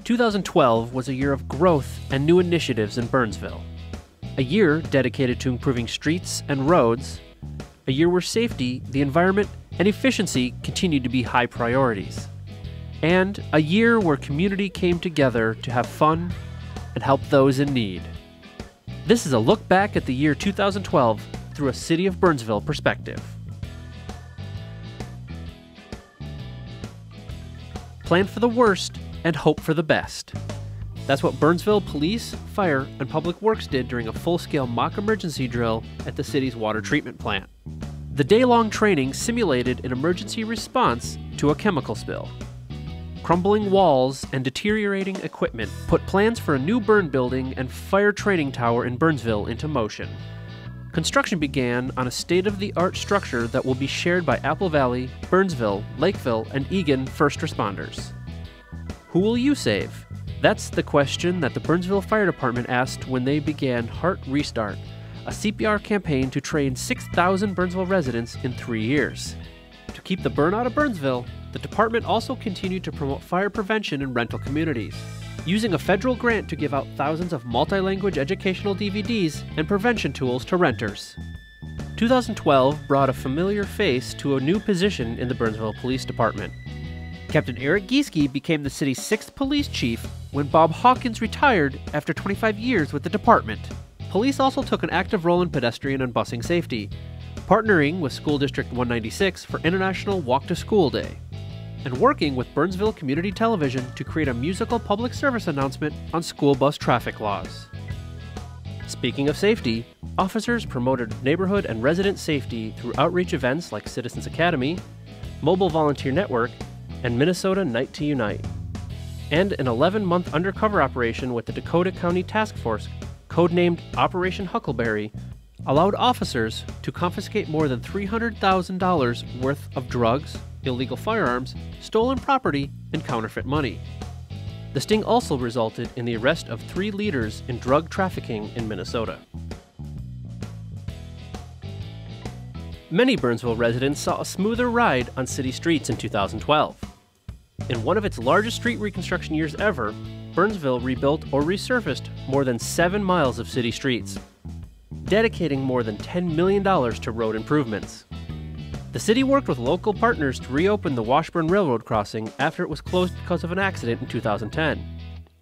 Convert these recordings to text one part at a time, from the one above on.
2012 was a year of growth and new initiatives in Burnsville. A year dedicated to improving streets and roads. A year where safety, the environment, and efficiency continued to be high priorities. And a year where community came together to have fun and help those in need. This is a look back at the year 2012 through a City of Burnsville perspective. Plan for the worst and hope for the best. That's what Burnsville Police, Fire, and Public Works did during a full-scale mock emergency drill at the city's water treatment plant. The day-long training simulated an emergency response to a chemical spill. Crumbling walls and deteriorating equipment put plans for a new burn building and fire training tower in Burnsville into motion. Construction began on a state-of-the-art structure that will be shared by Apple Valley, Burnsville, Lakeville, and Eagan first responders. Who will you save? That's the question that the Burnsville Fire Department asked when they began Heart Restart, a CPR campaign to train 6,000 Burnsville residents in 3 years. To keep the burn out of Burnsville, the department also continued to promote fire prevention in rental communities, using a federal grant to give out thousands of multi-language educational DVDs and prevention tools to renters. 2012 brought a familiar face to a new position in the Burnsville Police Department. Captain Eric Gieske became the city's 6th police chief when Bob Hawkins retired after 25 years with the department. Police also took an active role in pedestrian and busing safety, partnering with School District 196 for International Walk to School Day, and working with Burnsville Community Television to create a musical public service announcement on school bus traffic laws. Speaking of safety, officers promoted neighborhood and resident safety through outreach events like Citizens Academy, Mobile Volunteer Network, and Minnesota Night to Unite, and an 11-month undercover operation with the Dakota County Task Force, codenamed Operation Huckleberry, allowed officers to confiscate more than $300,000 worth of drugs, illegal firearms, stolen property, and counterfeit money. The sting also resulted in the arrest of 3 leaders in drug trafficking in Minnesota. Many Burnsville residents saw a smoother ride on city streets in 2012. In one of its largest street reconstruction years ever, Burnsville rebuilt or resurfaced more than 7 miles of city streets, dedicating more than $10 million to road improvements. The city worked with local partners to reopen the Washburn Railroad crossing after it was closed because of an accident in 2010.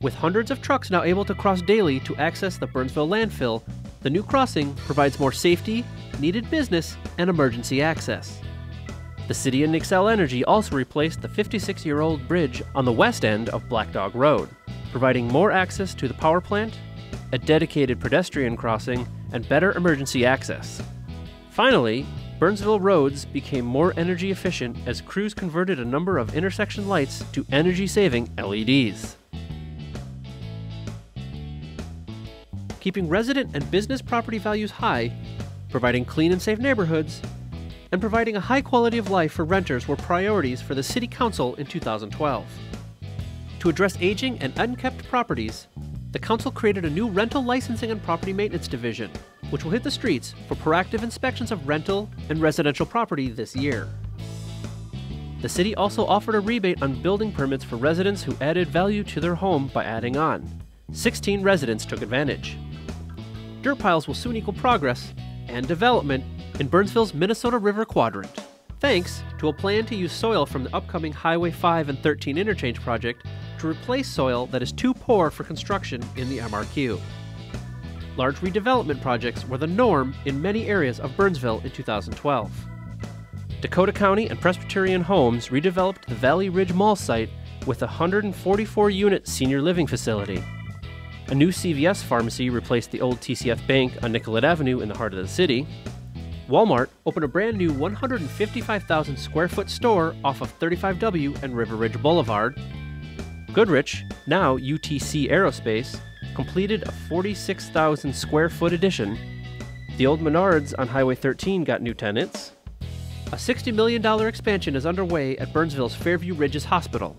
With hundreds of trucks now able to cross daily to access the Burnsville landfill, the new crossing provides more safety, needed business, and emergency access. The city and Xcel Energy also replaced the 56-year-old bridge on the west end of Black Dog Road, providing more access to the power plant, a dedicated pedestrian crossing, and better emergency access. Finally, Burnsville roads became more energy efficient as crews converted a number of intersection lights to energy-saving LEDs. Keeping resident and business property values high, providing clean and safe neighborhoods, and providing a high quality of life for renters were priorities for the City Council in 2012. To address aging and unkept properties, the Council created a new rental licensing and property maintenance division, which will hit the streets for proactive inspections of rental and residential property this year. The city also offered a rebate on building permits for residents who added value to their home by adding on. 16 residents took advantage. Dirt piles will soon equal progress and development in Burnsville's Minnesota River Quadrant, thanks to a plan to use soil from the upcoming Highway 5 and 13 interchange project to replace soil that is too poor for construction in the MRQ. Large redevelopment projects were the norm in many areas of Burnsville in 2012. Dakota County and Presbyterian Homes redeveloped the Valley Ridge Mall site with a 144-unit senior living facility. A new CVS pharmacy replaced the old TCF Bank on Nicollet Avenue in the heart of the city. Walmart opened a brand new 155,000 square foot store off of 35W and River Ridge Boulevard. Goodrich, now UTC Aerospace, completed a 46,000 square foot addition. The old Menards on Highway 13 got new tenants. A $60 million expansion is underway at Burnsville's Fairview Ridges Hospital.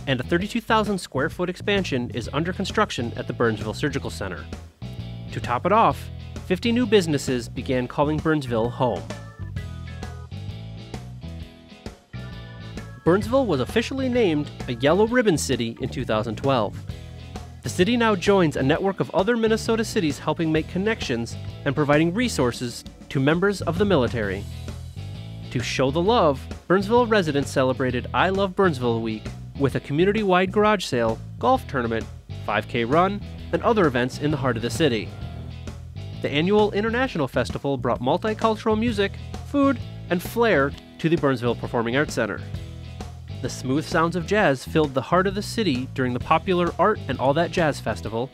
And a 32,000 square foot expansion is under construction at the Burnsville Surgical Center. To top it off, 50 new businesses began calling Burnsville home. Burnsville was officially named a Yellow Ribbon City in 2012. The city now joins a network of other Minnesota cities helping make connections and providing resources to members of the military. To show the love, Burnsville residents celebrated I Love Burnsville Week with a community-wide garage sale, golf tournament, 5K run, and other events in the heart of the city. The annual International Festival brought multicultural music, food, and flair to the Burnsville Performing Arts Center. The smooth sounds of jazz filled the heart of the city during the popular Art and All That Jazz Festival.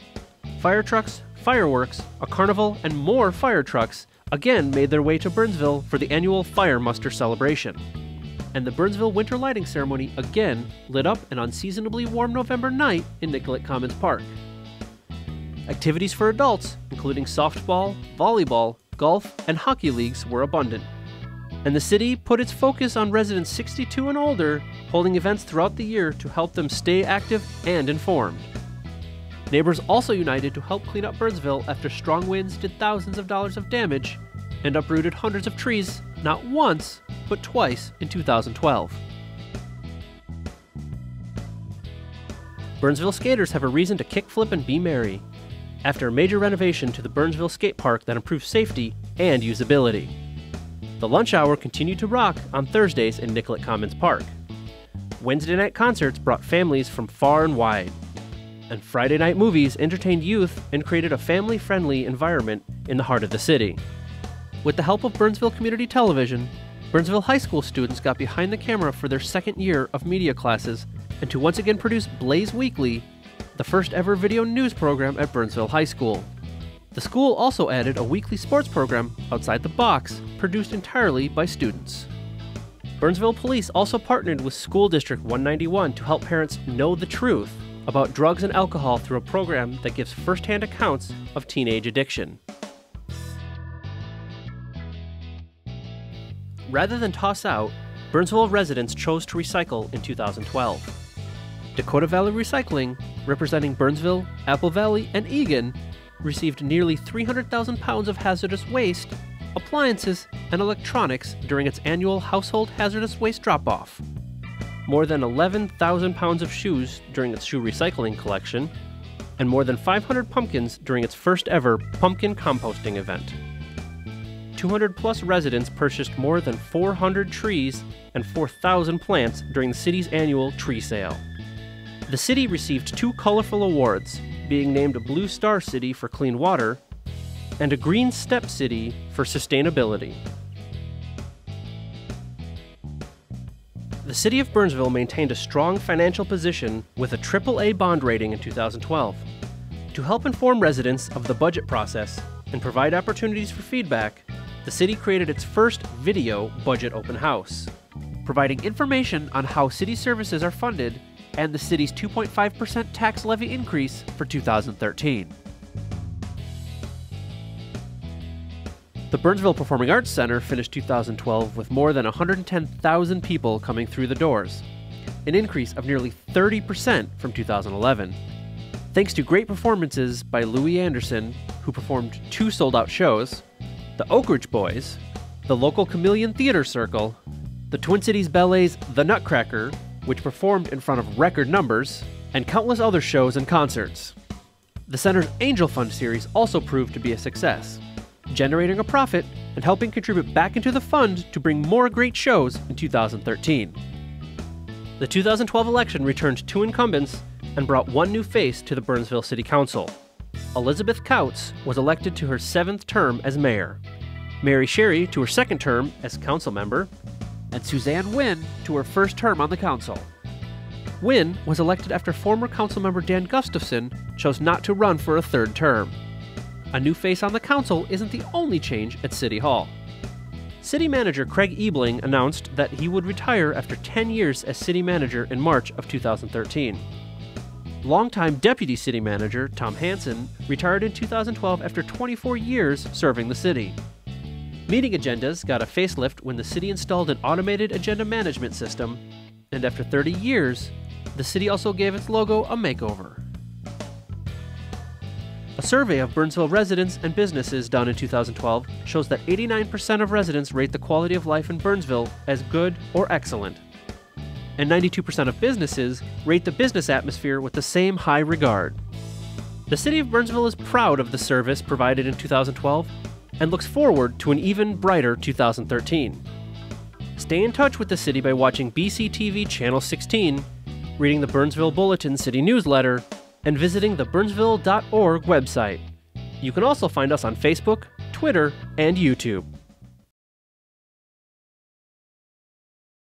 Fire trucks, fireworks, a carnival, and more fire trucks again made their way to Burnsville for the annual Fire Muster celebration. And the Burnsville Winter Lighting Ceremony again lit up an unseasonably warm November night in Nicollet Commons Park. Activities for adults, including softball, volleyball, golf, and hockey leagues, were abundant. And the city put its focus on residents 62 and older, holding events throughout the year to help them stay active and informed. Neighbors also united to help clean up Burnsville after strong winds did thousands of dollars of damage and uprooted hundreds of trees, not once, but twice in 2012. Burnsville skaters have a reason to kickflip and be merry after a major renovation to the Burnsville skate park that improved safety and usability. The lunch hour continued to rock on Thursdays in Nicollet Commons Park. Wednesday night concerts brought families from far and wide. And Friday night movies entertained youth and created a family-friendly environment in the heart of the city. With the help of Burnsville Community Television, Burnsville High School students got behind the camera for their second year of media classes and to once again produce Blaze Weekly, the first ever video news program at Burnsville High School. The school also added a weekly sports program, Outside the Box, produced entirely by students. Burnsville Police also partnered with School District 191 to help parents know the truth about drugs and alcohol through a program that gives first-hand accounts of teenage addiction. Rather than toss out, Burnsville residents chose to recycle in 2012. Dakota Valley Recycling, representing Burnsville, Apple Valley, and Eagan, received nearly 300,000 pounds of hazardous waste, appliances, and electronics during its annual household hazardous waste drop-off. More than 11,000 pounds of shoes during its shoe recycling collection, and more than 500 pumpkins during its first ever pumpkin composting event. 200-plus residents purchased more than 400 trees and 4,000 plants during the city's annual tree sale. The city received 2 colorful awards, being named a Blue Star City for clean water and a Green Step City for sustainability. The City of Burnsville maintained a strong financial position with a AAA bond rating in 2012. To help inform residents of the budget process and provide opportunities for feedback, the city created its first video budget open house, providing information on how city services are funded and the city's 2.5% tax levy increase for 2013. The Burnsville Performing Arts Center finished 2012 with more than 110,000 people coming through the doors, an increase of nearly 30% from 2011. Thanks to great performances by Louis Anderson, who performed 2 sold-out shows, the Oak Ridge Boys, the local Chameleon Theater Circle, the Twin Cities Ballet's The Nutcracker, which performed in front of record numbers, and countless other shows and concerts. The center's Angel Fund series also proved to be a success, generating a profit and helping contribute back into the fund to bring more great shows in 2013. The 2012 election returned 2 incumbents and brought 1 new face to the Burnsville City Council. Elizabeth Kautz was elected to her 7th term as mayor, Mary Sherry to her 2nd term as council member, and Suzanne Wynn to her 1st term on the council. Wynn was elected after former councilmember Dan Gustafson chose not to run for a 3rd term. A new face on the council isn't the only change at City Hall. City Manager Craig Ebling announced that he would retire after 10 years as city manager in March of 2013. Longtime Deputy City Manager Tom Hansen retired in 2012 after 24 years serving the city. Meeting agendas got a facelift when the city installed an automated agenda management system, and after 30 years, the city also gave its logo a makeover. A survey of Burnsville residents and businesses done in 2012 shows that 89% of residents rate the quality of life in Burnsville as good or excellent. and 92% of businesses rate the business atmosphere with the same high regard. The City of Burnsville is proud of the service provided in 2012 and looks forward to an even brighter 2013. Stay in touch with the city by watching BCTV Channel 16, reading the Burnsville Bulletin City newsletter, and visiting the burnsville.org website. You can also find us on Facebook, Twitter, and YouTube.